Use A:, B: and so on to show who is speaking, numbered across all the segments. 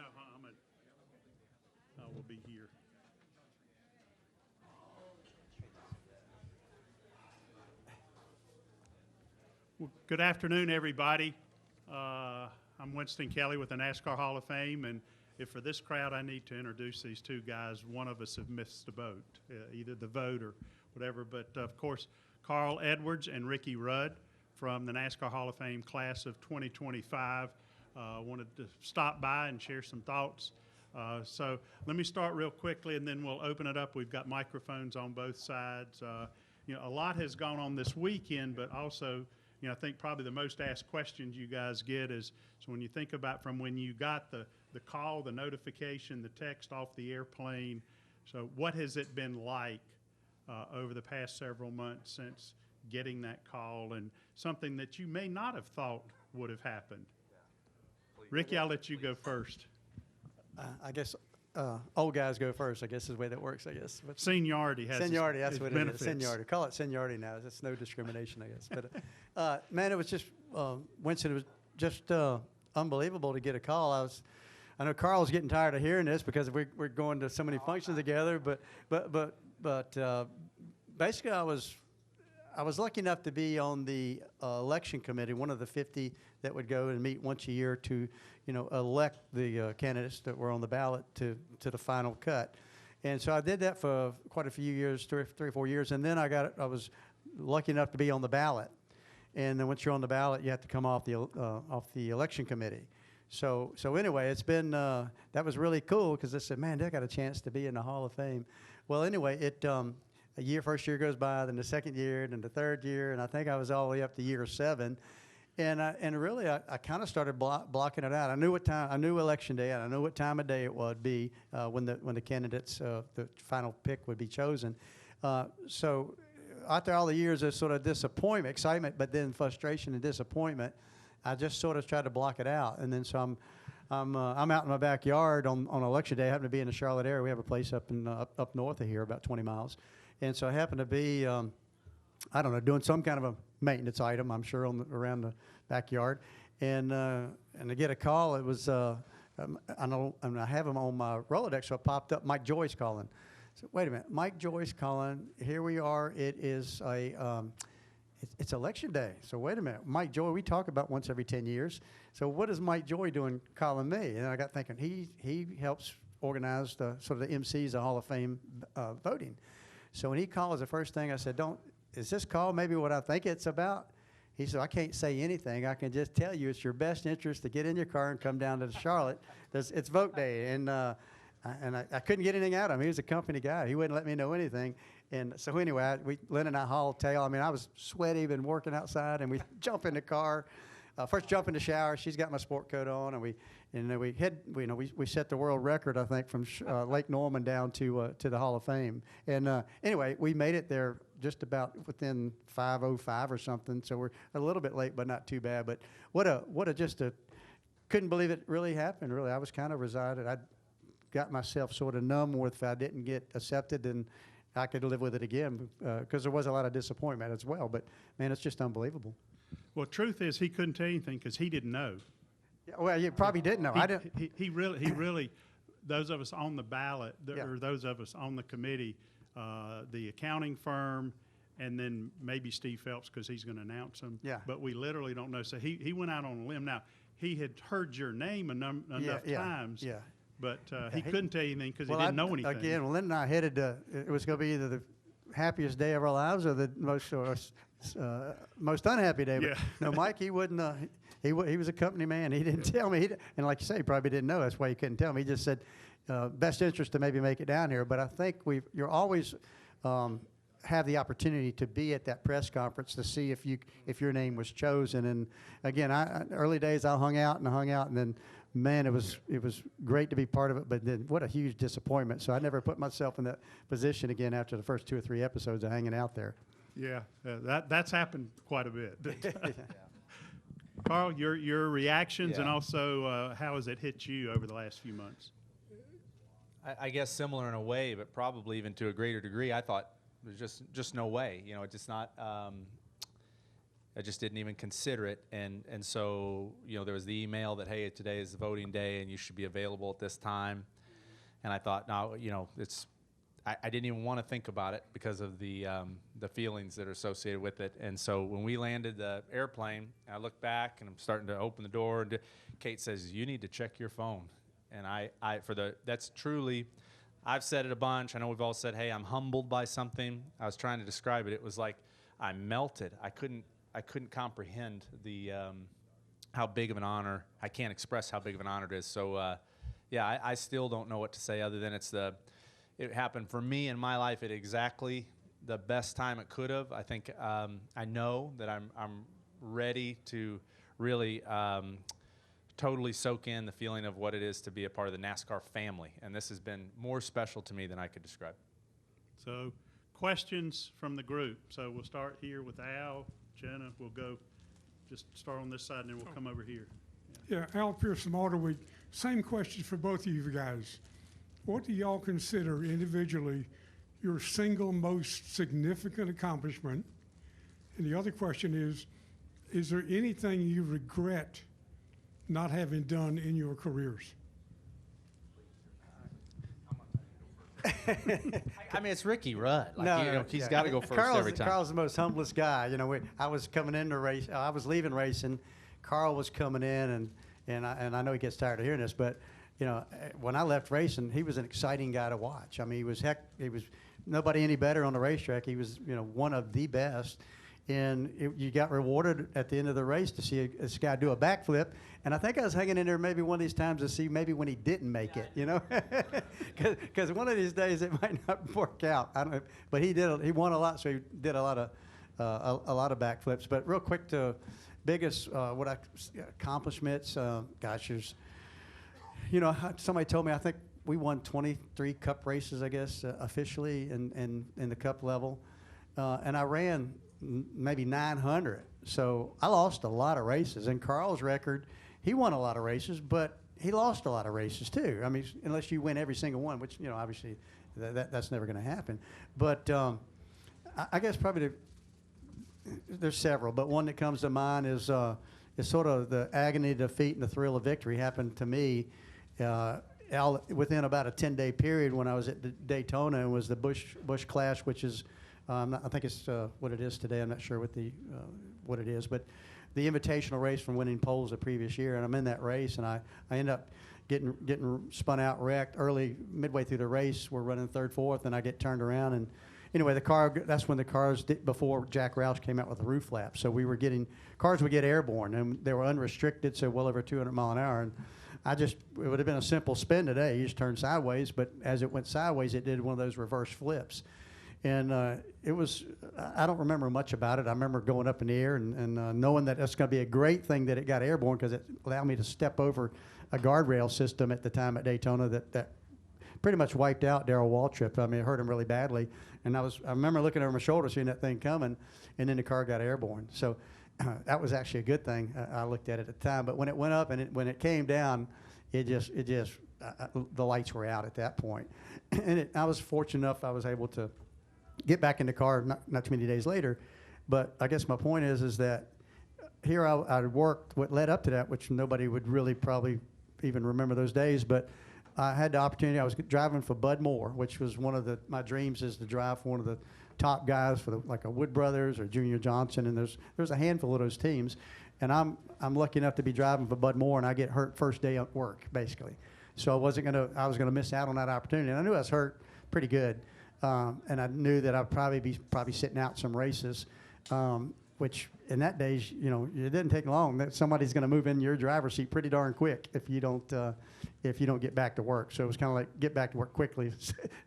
A: No, I will be here. Well, good afternoon, everybody. I'm Winston Kelly with the NASCAR Hall of Fame, and if for this crowd I need to introduce these two guys, one of us have missed the boat, either the vote or whatever. But of course, Carl Edwards and Ricky Rudd from the NASCAR Hall of Fame class of 2025 wanted to stop by and share some thoughts. So let me start real quickly, and then we'll open it up. We've got microphones on both sides. A lot has gone on this weekend, but also, I think probably the most asked questions you guys get is, so when you think about from when you got the call, the notification, the text off the airplane, so what has it been like over the past several months since getting that call, and something that you may not have thought would have happened? Ricky, I'll let you go first.
B: I guess old guys go first, I guess is the way that works, I guess. But
A: seniority has
B: seniority, that's what
A: benefits.
B: It is. Seniority. Call it seniority now. It's no discrimination, I guess. But, man, it was just, Winston, it was just unbelievable to get a call. I know Carl was getting tired of hearing this because we're going to so many functions together, but basically I was lucky enough to be on the election committee, one of the 50 that would go and meet once a year to, elect the candidates that were on the ballot to the final cut. And so I did that for quite a few years, three or 4 years, and then I was lucky enough to be on the ballot. And then once you're on the ballot, you have to come off the election committee. So anyway, it's been that was really cool because I said, man, they got a chance to be in the Hall of Fame. Well, anyway, first year goes by, then the second year, then the third year, and I think I was all the way up to year 7. And really, I kind of started blocking it out. I knew what time, I knew election day, and I knew what time of day it would be when the candidates, the final pick would be chosen. So after all the years of sort of disappointment, excitement, but then frustration and disappointment, I just sort of tried to block it out. And then so I'm out in my backyard on election day. I happen to be in the Charlotte area. We have a place up north of here, about 20 miles. And so I happened to be, I don't know, doing some kind of a maintenance item, I'm sure, around the backyard. And to get a call, it was, I have him on my Rolodex, so it popped up, Mike Joyce calling. So wait a minute, Mike Joyce calling, here we are, it is it's election day. So wait a minute, Mike Joy, we talk about once every 10 years. So what is Mike Joy doing calling me? And I got thinking, he helps organize the MCs, the Hall of Fame voting. So when he calls, the first thing I said, is this call maybe what I think it's about? He said, I can't say anything. I can just tell you it's your best interest to get in your car and come down to Charlotte. It's vote day. And I couldn't get anything out of him. He was a company guy. He wouldn't let me know anything. And so anyway, Lynn and I hauled tail. I mean, I was sweaty, been working outside, and we jump in the car. First jump in the shower. She's got my sport coat on, and we set the world record, I think, from Lake Norman down to the Hall of Fame. And anyway, we made it there just about within 5:05 or something. So we're a little bit late, but not too bad. But couldn't believe it really happened. Really, I was kind of resigned. I got myself sort of numb with if I didn't get accepted, and I could live with it again because there was a lot of disappointment as well. But man, it's just unbelievable.
A: Well, truth is, he couldn't tell you anything because he didn't know.
B: Yeah, well, you probably didn't know. I didn't.
A: He really, those of us on the ballot, or those of us on the committee, the accounting firm, and then maybe Steve Phelps because he's going to announce them.
B: Yeah.
A: But we literally don't know. So he went out on a limb. Now, he had heard your name enough times.
B: Yeah.
A: But he couldn't tell you anything because he didn't know anything.
B: Again, Lynn and I headed to, it was going to be either the happiest day of our lives or the most unhappy day.
A: Yeah.
B: But no, Mike, he wouldn't. He was a company man. He didn't tell me. And like you say, he probably didn't know. That's why he couldn't tell me. He just said, best interest to maybe make it down here. But I think you're always have the opportunity to be at that press conference to see if your name was chosen. And again, early days I hung out, and then man, it was great to be part of it. But then what a huge disappointment. So I never put myself in that position again after the first 2 or 3 episodes of hanging out there.
A: Yeah, that's happened quite a bit. Carl, your reactions and also how has it hit you over the last few months?
C: I guess similar in a way, but probably even to a greater degree. I thought there's just no way. It's just not. I just didn't even consider it. And so, there was the email that, hey, today is the voting day and you should be available at this time. And I thought, no, I didn't even want to think about it because of the feelings that are associated with it. And so when we landed the airplane, I looked back and I'm starting to open the door, and Kate says, "You need to check your phone." And that's truly, I've said it a bunch. I know we've all said, "Hey, I'm humbled by something." I was trying to describe it. It was like I melted. I couldn't comprehend how big of an honor. I can't express how big of an honor it is. So I still don't know what to say other than it happened for me in my life at exactly the best time it could have. I think I know that I'm ready to really totally soak in the feeling of what it is to be a part of the NASCAR family, and this has been more special to me than I could describe.
A: So, questions from the group. So we'll start here with Al, Jenna. We'll go just start on this side, and then we'll come over here.
D: Yeah, Al Pierce from Alder Week. Same question for both of you guys. What do y'all consider individually your single most significant accomplishment? And the other question is there anything you regret not having done in your careers?
C: I mean, it's Ricky Rudd. He's
B: yeah.
C: got to go first every time.
B: Carl's the most humblest guy. I was coming into race. I was leaving racing. Carl was coming in, and I know he gets tired of hearing this, but when I left racing, he was an exciting guy to watch. I mean, he was nobody any better on the racetrack. He was one of the best, and you got rewarded at the end of the race to see this guy do a backflip. And I think I was hanging in there maybe one of these times to see maybe when he didn't make it, because one of these days it might not work out. I don't know, but he did. He won a lot, so he did a lot of backflips. But real quick, to biggest accomplishments, there's. Somebody told me I think we won 23 Cup races, I guess, officially in the Cup level, and I ran maybe 900. So I lost a lot of races. And Carl's record, he won a lot of races, but he lost a lot of races too. I mean, unless you win every single one, which obviously that's never going to happen. But I guess probably there's several, but one that comes to mind is sort of the agony of defeat and the thrill of victory happened to me within about a 10-day period when I was at Daytona, and was the Busch Clash, which is I think it's what it is today. I'm not sure what it is, but the invitational race from winning poles the previous year. And I'm in that race, and I end up getting spun out, wrecked midway through the race. We're running third, fourth, and I get turned around. And anyway, that's when the cars before Jack Roush came out with the roof flap. So cars would get airborne, and they were unrestricted, so well over 200 mile an hour. And it would have been a simple spin today. You just turned sideways, but as it went sideways, it did one of those reverse flips. And I don't remember much about it. I remember going up in the air and knowing that that's going to be a great thing that it got airborne, because it allowed me to step over a guardrail system at the time at Daytona that pretty much wiped out Darrell Waltrip. I mean, it hurt him really badly. And I remember looking over my shoulder, seeing that thing coming, and then the car got airborne. So that was actually a good thing. I looked at it at the time. But when it went up and when it came down, the lights were out at that point. And I was fortunate enough I was able to get back in the car not too many days later. But I guess my point is that here I worked what led up to that, which nobody would really probably even remember those days. But I had the opportunity. I was driving for Bud Moore, which was one of my dreams, is to drive for one of the top guys for like a Wood Brothers or Junior Johnson. And there's a handful of those teams. And I'm lucky enough to be driving for Bud Moore, and I get hurt first day at work, basically. So I was gonna miss out on that opportunity. And I knew I was hurt pretty good. And I knew that I'd probably be sitting out some races, which in that days, it didn't take long. That somebody's going to move in your driver's seat pretty darn quick if you don't get back to work. So it was kind of like get back to work quickly,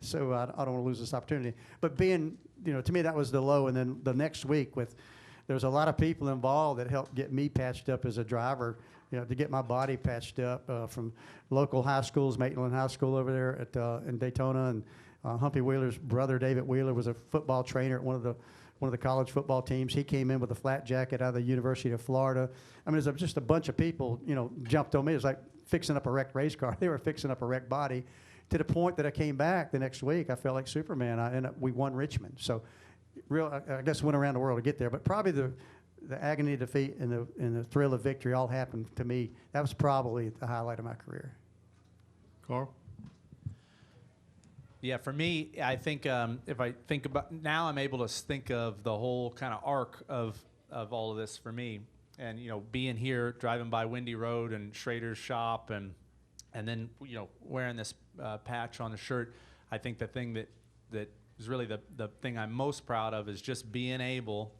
B: so I don't want to lose this opportunity. But being, to me that was the low. And then the next week there was a lot of people involved that helped get me patched up as a driver. To get my body patched up from local high schools, Maitland High School over there in Daytona, and Humpy Wheeler's brother, David Wheeler, was a football trainer at one of the college football teams. He came in with a flat jacket out of the University of Florida. I mean, there's just a bunch of people, jumped on me. It was like fixing up a wrecked race car. They were fixing up a wrecked body, to the point that I came back the next week. I felt like Superman. We won Richmond. So, I guess went around the world to get there. But probably the agony of defeat and the thrill of victory all happened to me. That was probably the highlight of my career.
A: Carl?
C: Yeah, for me, I think if I think about now, I'm able to think of the whole kind of arc of all of this for me, and being here, driving by Windy Road and Schrader's shop, and then wearing this patch on the shirt. I think the thing that is really the thing I'm most proud of is just being able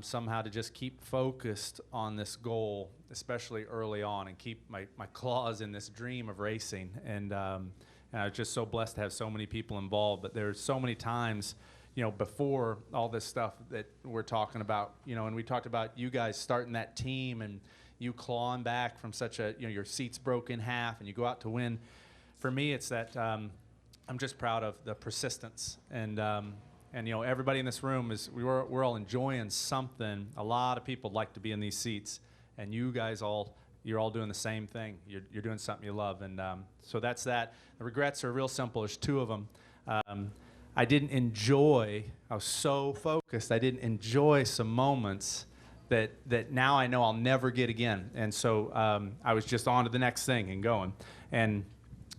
C: somehow to just keep focused on this goal, especially early on, and keep my claws in this dream of racing. And I was just so blessed to have so many people involved. But there's so many times, before all this stuff that we're talking about, and we talked about you guys starting that team and you clawing back from such a, your seats broke in half and you go out to win. For me, it's that I'm just proud of the persistence. And everybody in this room we're all enjoying something. A lot of people like to be in these seats, and you guys you're all doing the same thing. You're doing something you love, and so that's that. The regrets are real simple. There's two of them. I was so focused. I didn't enjoy some moments that now I know I'll never get again. And so I was just on to the next thing and going. And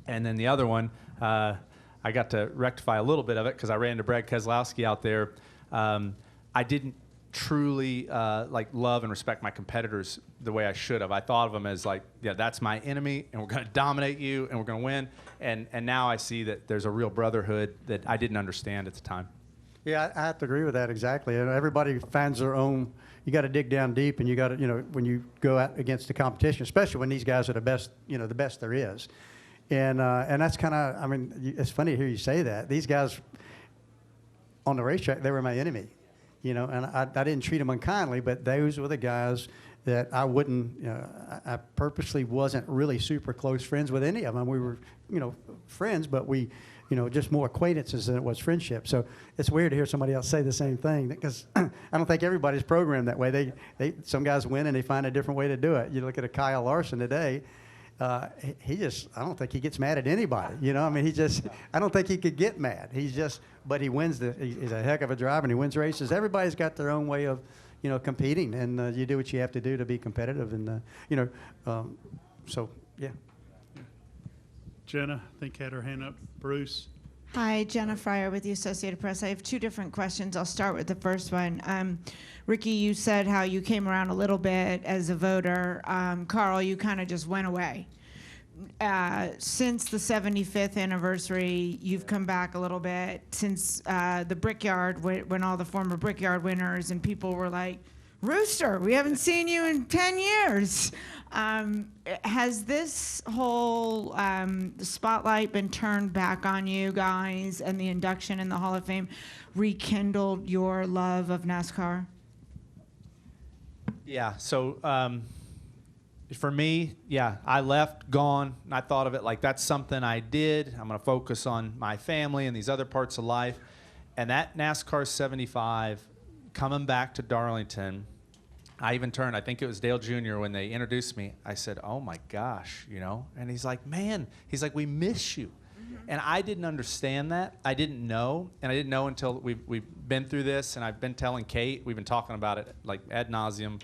C: then the other one, I got to rectify a little bit of it because I ran into Brad Keselowski out there. I didn't truly love and respect my competitors the way I should have. I thought of them as that's my enemy, and we're going to dominate you, and we're going to win. And now I see that there's a real brotherhood that I didn't understand at the time.
B: Yeah, I have to agree with that exactly. Everybody finds their own. You got to dig down deep, and you got to, when you go out against the competition, especially when these guys are the best, the best there is. And that's kind of, it's funny to hear you say that. These guys on the racetrack, they were my enemy, and I didn't treat them unkindly, but those were the guys that I wouldn't, I purposely wasn't really super close friends with any of them. We were, friends, but we, just more acquaintances than it was friendship. So it's weird to hear somebody else say the same thing, because I don't think everybody's programmed that way. Some guys win and they find a different way to do it. You look at a Kyle Larson today. I don't think he gets mad at anybody. I don't think he could get mad. But he wins. He's a heck of a driver, and he wins races. Everybody's got their own way of, competing, and you do what you have to do to be competitive, and so yeah.
A: Jenna, I think, had her hand up. Bruce.
E: Hi, Jenna Fryer with the Associated Press. I have two different questions. I'll start with the first one. Ricky, you said how you came around a little bit as a voter. Carl, you kind of just went away. Since the 75th anniversary, you've come back a little bit. Since the Brickyard, when all the former Brickyard winners and people were like, Rooster, we haven't seen you in 10 years. Has this whole spotlight been turned back on you guys, and the induction in the Hall of Fame rekindled your love of NASCAR?
C: Yeah, so for me, I left, gone, and I thought of it like that's something I did. I'm going to focus on my family and these other parts of life. And that NASCAR 75, coming back to Darlington, I even turned, I think it was Dale Jr. when they introduced me. I said, oh my gosh, and he's like, man, we miss you. Mm-hmm. And I didn't understand that. I didn't know. And I didn't know until we've been through this, and I've been telling Kate, we've been talking about it ad nauseum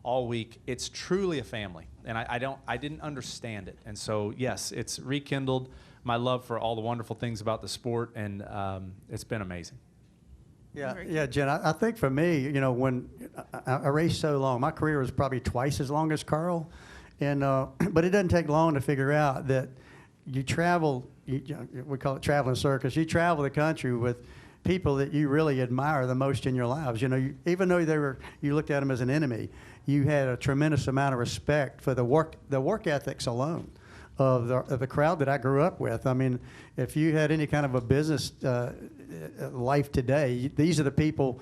C: all week. It's truly a family. And I didn't understand it. And so, yes, it's rekindled my love for all the wonderful things about the sport, and it's been amazing.
B: Yeah, Jen, I think for me, when I raced so long, my career was probably twice as long as Carl, and but it doesn't take long to figure out that you travel, we call it traveling circus, you travel the country with people that you really admire the most in your lives. Even though you looked at them as an enemy, you had a tremendous amount of respect for the work ethics alone of the crowd that I grew up with. If you had any kind of a business life today, these are the people.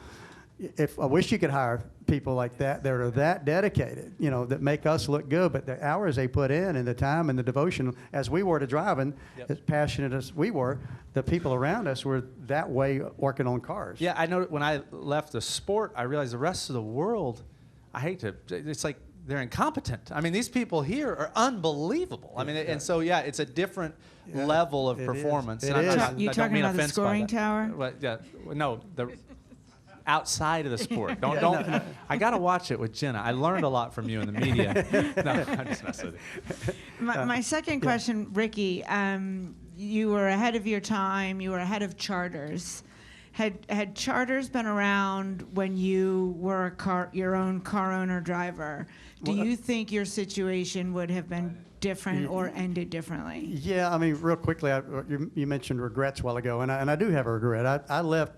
B: If I wish you could hire people like that are that dedicated, that make us look good, but the hours they put in and the time and the devotion, as we were to driving, as passionate as we were, the people around us were that way working on cars.
C: Yeah, I know when I left the sport, I realized the rest of the world, it's like they're incompetent. These people here are unbelievable. And so, it's a different level of performance.
E: You talking about the scoring tower?
C: No, outside of the sport. Don't. I got to watch it with Jenna. I learned a lot from you in the media. No, I'm just messing with you.
E: My second question, Ricky, you were ahead of your time. You were ahead of charters. Had charters been around when you were your own car owner driver, do you think your situation would have been different or ended differently?
B: Yeah, I mean, real quickly, you mentioned regrets a while ago, and I do have a regret. I left.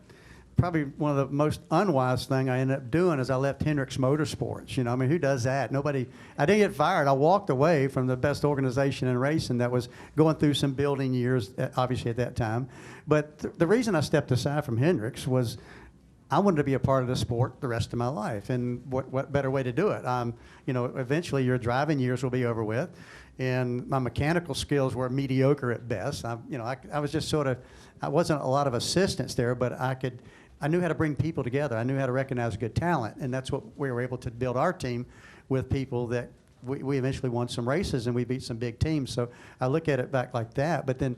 B: Probably one of the most unwise thing I ended up doing is I left Hendricks Motorsports. You know, I mean, who does that? Nobody. I didn't get fired. I walked away from the best organization in racing that was going through some building years, obviously at that time. But the reason I stepped aside from Hendricks was I wanted to be a part of the sport the rest of my life, and what better way to do it? You know, eventually your driving years will be over with, and my mechanical skills were mediocre at best. I was just sort of, I wasn't a lot of assistance there, but I knew how to bring people together. I knew how to recognize good talent, and that's what we were able to build our team with people that we eventually won some races and we beat some big teams. So I look at it back like that. But then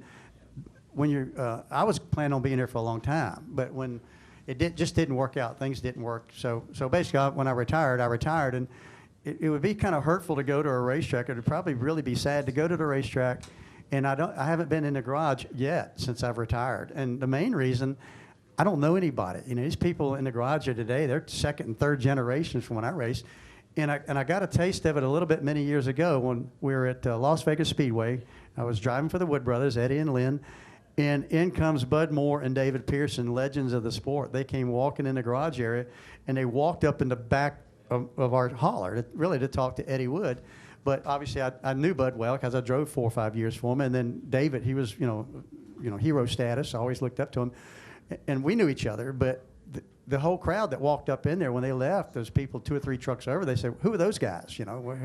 B: when I was planning on being here for a long time, but when it just didn't work out, things didn't work. So basically when I retired, and it would be kind of hurtful to go to a racetrack. It would probably really be sad to go to the racetrack, and I haven't been in the garage yet since I've retired. And the main reason, I don't know anybody. You know, these people in the garage here today, they're second and third generations from when I raced. And I got a taste of it a little bit many years ago when we were at Las Vegas Speedway. I was driving for the Wood brothers, Eddie and Lynn, and in comes Bud Moore and David Pearson, legends of the sport. They came walking in the garage area, and they walked up in the back of our hauler, really to talk to Eddie Wood. But obviously I knew Bud well because I drove 4 or 5 years for him. And then David, he was, you know, hero status. I always looked up to him. And we knew each other, but the whole crowd that walked up in there when they left, those people 2 or 3 trucks over, they said, "Who are those guys? You know,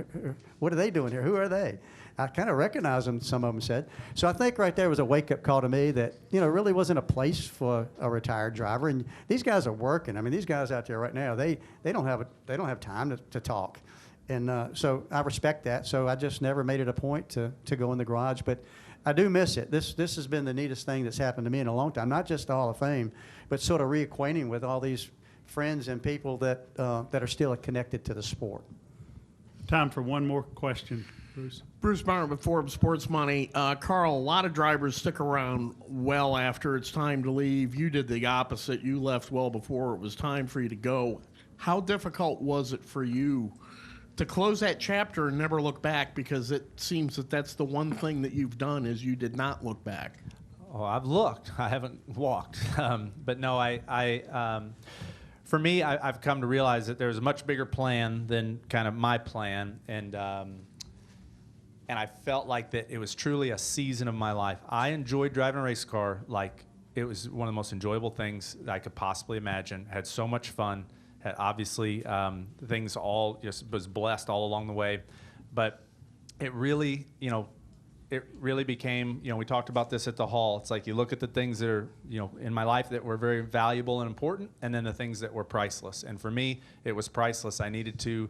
B: what are they doing here? Who are they?" I kind of recognized them, some of them said. So I think right there was a wake-up call to me that, you know, really wasn't a place for a retired driver. And these guys are working. I mean, these guys out there right now, they don't have time to talk. And so I respect that. So I just never made it a point to go in the garage. But I do miss it. This has been the neatest thing that's happened to me in a long time. Not just the Hall of Fame, but sort of reacquainting with all these friends and people that are still connected to the sport.
A: Time for one more question, Bruce.
F: Bruce Barnett with Forbes Sports Money. Carl, a lot of drivers stick around well after it's time to leave. You did the opposite. You left well before it was time for you to go. How difficult was it for you to close that chapter and never look back? Because it seems that that's the one thing that you've done is you did not look back.
C: Oh, I've looked. I haven't walked. But no, for me, I've come to realize that there's a much bigger plan than kind of my plan, and I felt like that it was truly a season of my life. I enjoyed driving a race car like it was one of the most enjoyable things that I could possibly imagine. Had so much fun. Had obviously, things all just was blessed all along the way, but it really, it really became, we talked about this at the hall. It's like you look at the things that are, in my life that were very valuable and important, and then the things that were priceless. And for me, it was priceless. I needed to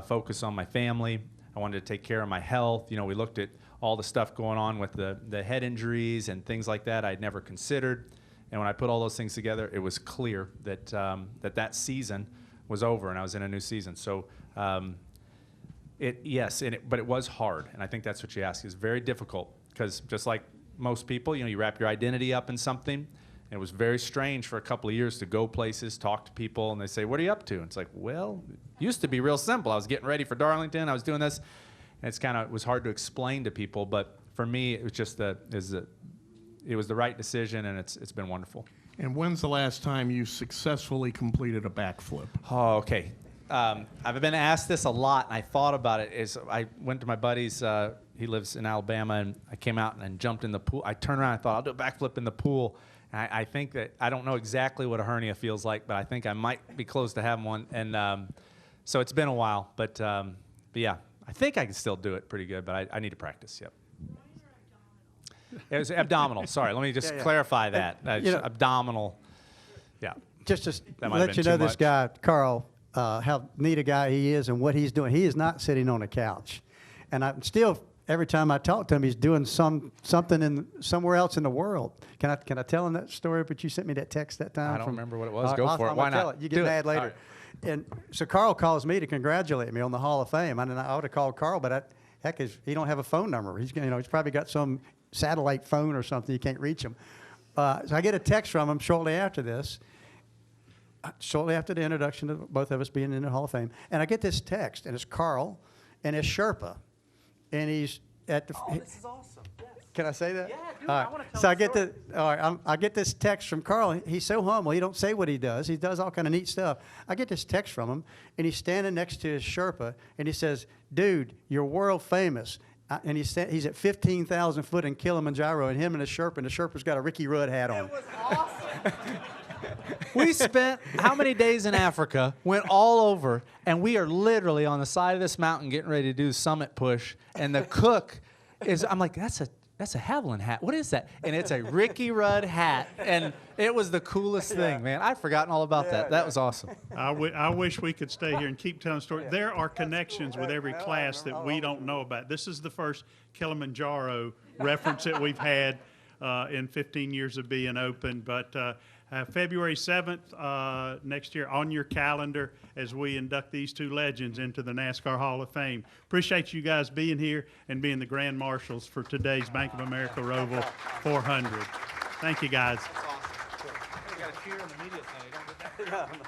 C: focus on my family. I wanted to take care of my health. We looked at all the stuff going on with the head injuries and things like that I'd never considered. And when I put all those things together, it was clear that that season was over and I was in a new season. So but it was hard. And I think that's what you asked. It's very difficult because just like most people, you wrap your identity up in something. And it was very strange for a couple of years to go places, talk to people, and they say, "What are you up to?" And it's like, well, it used to be real simple. I was getting ready for Darlington. I was doing this. And it was hard to explain to people. But for me, it was just it was the right decision, and it's been wonderful.
F: And when's the last time you successfully completed a backflip?
C: Oh, okay. I've been asked this a lot, and I thought about it. I went to my buddy's, he lives in Alabama, and I came out and jumped in the pool. I turned around and thought, I'll do a backflip in the pool. And I think that, I don't know exactly what a hernia feels like, but I think I might be close to having one. And so it's been a while, but yeah, I think I can still do it pretty good, but I need to practice, yep. It was abdominal. Sorry, let me just clarify that. Abdominal. Yeah.
B: Just to let you know, this guy, Carl, how neat a guy he is and what he's doing. He is not sitting on a couch. And I'm still, every time I talk to him, he's doing something somewhere else in the world. Can I tell him that story? But you sent me that text that time.
C: I don't remember what it was. Go for it.
B: I'm
C: Why
B: gonna tell
C: not?
B: it. You
C: Do
B: get
C: it.
B: mad later.
C: All right.
B: And so Carl calls me to congratulate me on the Hall of Fame. And I would have called Carl, but he don't have a phone number. He's probably got some satellite phone or something. You can't reach him. So I get a text from him shortly after this. Shortly after the introduction of both of us being in the Hall of Fame, and I get this text, and it's Carl, and it's Sherpa, and he's at the.
C: Oh, this is awesome. Yes.
B: Can I say that?
C: Yeah, do it.
B: All
C: I
B: right.
C: wanna tell
B: So
C: the
B: I get
C: story.
B: all right. I get this text from Carl. He's so humble. He don't say what he does. He does all kind of neat stuff. I get this text from him, and he's standing next to his Sherpa, and he says, "Dude, you're world famous." And he's at 15,000 foot in Kilimanjaro, and him and the Sherpa's got a Ricky Rudd hat on.
C: It was awesome. We spent how many days in Africa, went all over, and we are literally on the side of this mountain getting ready to do the summit push. And the cook I'm like, that's a Haviland hat. What is that? And it's a Ricky Rudd hat. And it was the coolest thing, man. I'd forgotten all about that. That was awesome.
A: I wish we could stay here and keep telling stories. There are connections with every class that we don't know about. This is the first Kilimanjaro reference that we've had in 15 years of being open. But February 7th next year on your calendar as we induct these two legends into the NASCAR Hall of Fame. Appreciate you guys being here and being the Grand Marshals for today's Bank of America Roval 400. Thank you, guys.
C: That's awesome. We got to cheer in the media thing.